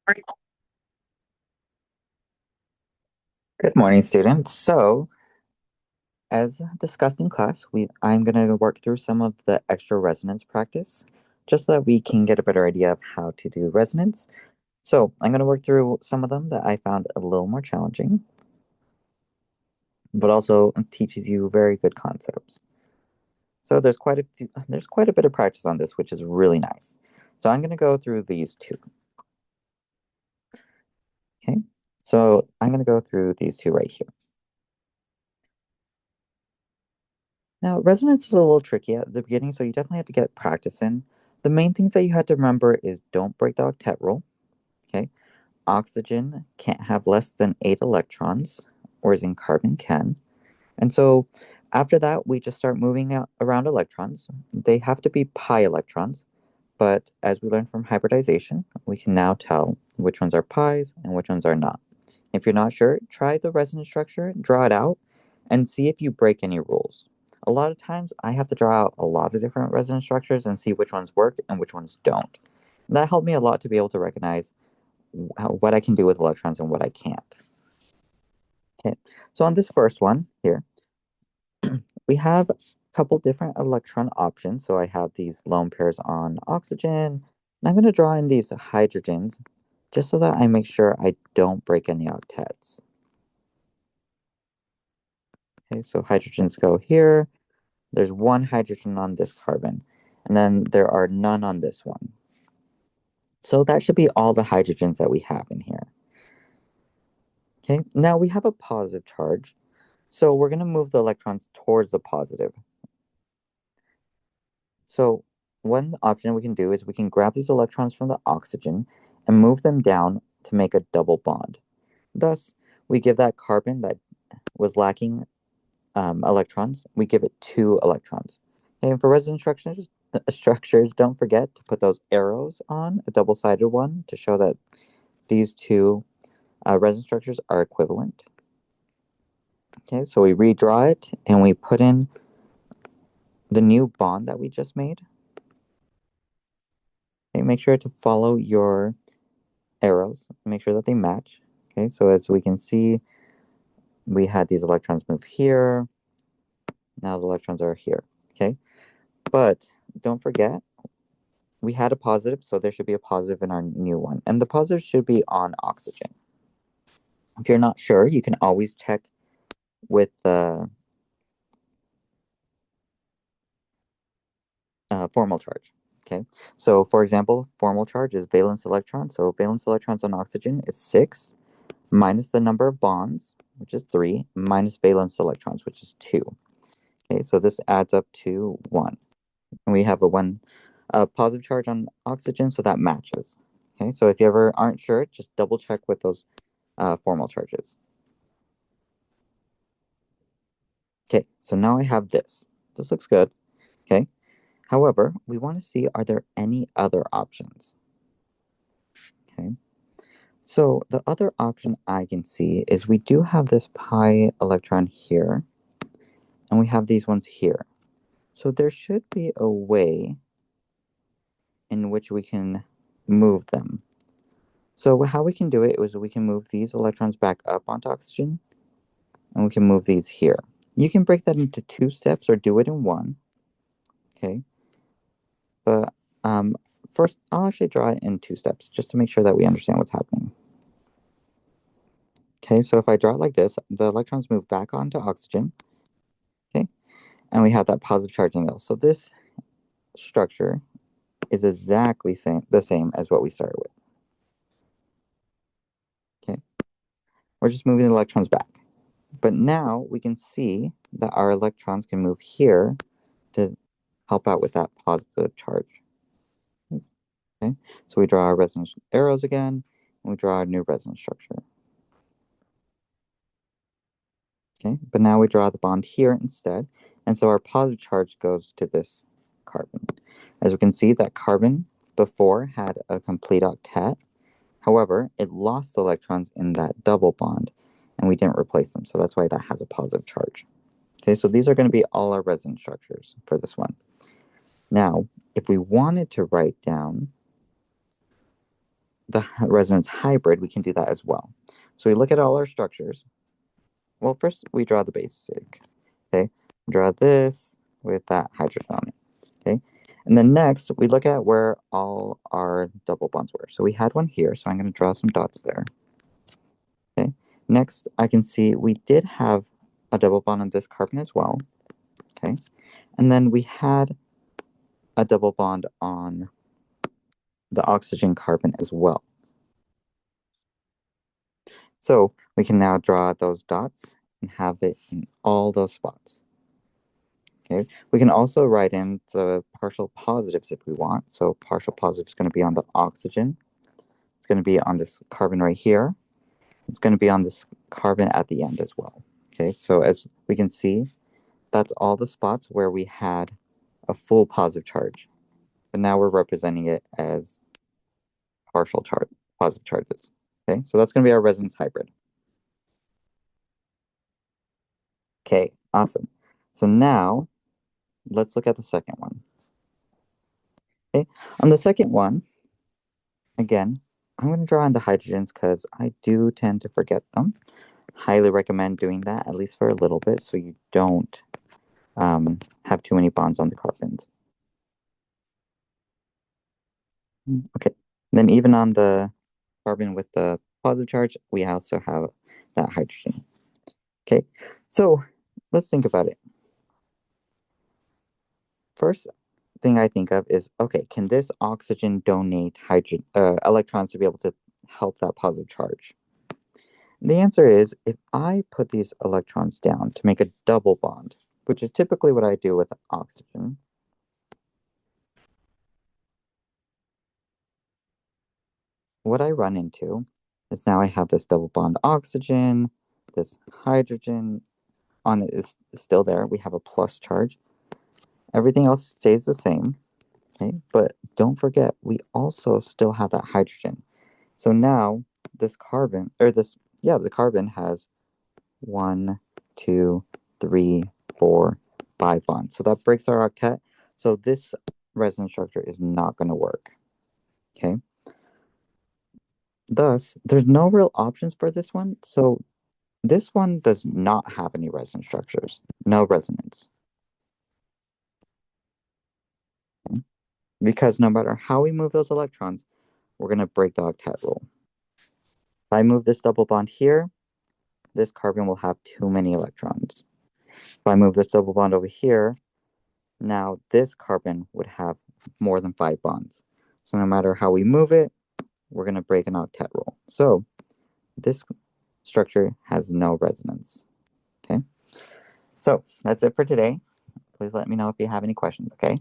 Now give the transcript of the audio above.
Good morning, students. So, as discussed in class, I'm going to work through some of the extra resonance practice just so that we can get a better idea of how to do resonance. So, I'm going to work through some of them that I found a little more challenging, but also teaches you very good concepts. So, there's quite a bit of practice on this, which is really nice. So, I'm going to go through these two. Okay? So, I'm going to go through these two right here. Now, resonance is a little tricky at the beginning, so you definitely have to get practice in. The main things that you have to remember is don't break the octet rule. Okay. Oxygen can't have less than 8 electrons, whereas in carbon can. And so after that, we just start moving out around electrons. They have to be pi electrons, but as we learned from hybridization, we can now tell which ones are pi's and which ones are not. If you're not sure, try the resonance structure, draw it out, and see if you break any rules. A lot of times, I have to draw out a lot of different resonance structures and see which ones work and which ones don't. And that helped me a lot to be able to recognize what I can do with electrons and what I can't. Okay, so on this first one here, we have a couple different electron options. So I have these lone pairs on oxygen, and I'm going to draw in these hydrogens just so that I make sure I don't break any octets. Okay, so hydrogens go here. There's one hydrogen on this carbon, and then there are none on this one. So that should be all the hydrogens that we have in here. Okay, now we have a positive charge, so we're going to move the electrons towards the positive. So one option we can do is we can grab these electrons from the oxygen and move them down to make a double bond. Thus, we give that carbon that was lacking electrons, we give it 2 electrons. And for resonance structures, don't forget to put those arrows on, a double-sided one, to show that these two resonance structures are equivalent. Okay, so we redraw it and we put in the new bond that we just made. Okay, make sure to follow your arrows, make sure that they match. Okay, so as we can see, we had these electrons move here. Now the electrons are here. Okay, but don't forget, we had a positive, so there should be a positive in our new one. And the positive should be on oxygen. If you're not sure, you can always check with the formal charge. Okay, so for example, formal charge is valence electrons. So valence electrons on oxygen is 6 minus the number of bonds, which is 3, minus valence electrons, which is 2. Okay, so this adds up to 1. And we have a positive charge on oxygen, so that matches. Okay, so if you ever aren't sure, just double check with those formal charges. Okay, so now I have this. This looks good. Okay, however, we want to see, are there any other options? Okay, so the other option I can see is we do have this pi electron here, and we have these ones here. So there should be a way in which we can move them. So how we can do it is we can move these electrons back up onto oxygen, and we can move these here. You can break that into 2 steps or do it in one. Okay, but first I'll actually draw it in 2 steps just to make sure that we understand what's happening. Okay, so if I draw it like this, the electrons move back onto oxygen. Okay, and we have that positive charge in the middle. So this structure is exactly the same as what we started with. Okay, we're just moving the electrons back. But now we can see that our electrons can move here to help out with that positive charge. Okay, so we draw our resonance arrows again, and we draw a new resonance structure. Okay, but now we draw the bond here instead, and so our positive charge goes to this carbon. As we can see, that carbon before had a complete octet. However, it lost electrons in that double bond, and we didn't replace them, so that's why that has a positive charge. Okay, so these are going to be all our resonance structures for this one. Now, if we wanted to write down the resonance hybrid, we can do that as well. So we look at all our structures. Well, first we draw the basic. Okay, draw this with that hydrogen on it. Okay, and then next we look at where all our double bonds were. So we had one here, so I'm going to draw some dots there. Okay, next I can see we did have a double bond on this carbon as well. Okay, and then we had a double bond on the oxygen carbon as well. So we can now draw those dots and have it in all those spots. Okay, we can also write in the partial positives if we want. So partial positive is going to be on the oxygen. It's going to be on this carbon right here. It's going to be on this carbon at the end as well. Okay, so as we can see, that's all the spots where we had a full positive charge. But now we're representing it as partial charge, positive charges. Okay, so that's going to be our resonance hybrid. Okay, awesome. So now let's look at the second one. Okay, on the second one, again, I'm going to draw in the hydrogens because I do tend to forget them. Highly recommend doing that, at least for a little bit, so you don't have too many bonds on the carbons. Okay, then even on the carbon with the positive charge, we also have that hydrogen. Okay, so let's think about it. First thing I think of is, okay, can this oxygen donate hydrogen electrons to be able to help that positive charge? The answer is, if I put these electrons down to make a double bond, which is typically what I do with oxygen, what I run into is now I have this double bond oxygen, this hydrogen on it is still there. We have a plus charge. Everything else stays the same, okay? But don't forget, we also still have that hydrogen. So now this carbon, or this, yeah, the carbon has 1, 2, 3, 4, 5 bonds. So that breaks our octet. So this resonance structure is not going to work. Okay. Thus, there's no real options for this one. So this one does not have any resonance structures. No resonance. Okay? Because no matter how we move those electrons, we're going to break the octet rule. If I move this double bond here, this carbon will have too many electrons. If I move this double bond over here, now this carbon would have more than 5 bonds. So no matter how we move it, we're going to break an octet rule. So this structure has no resonance. Okay. So that's it for today. Please let me know if you have any questions, okay?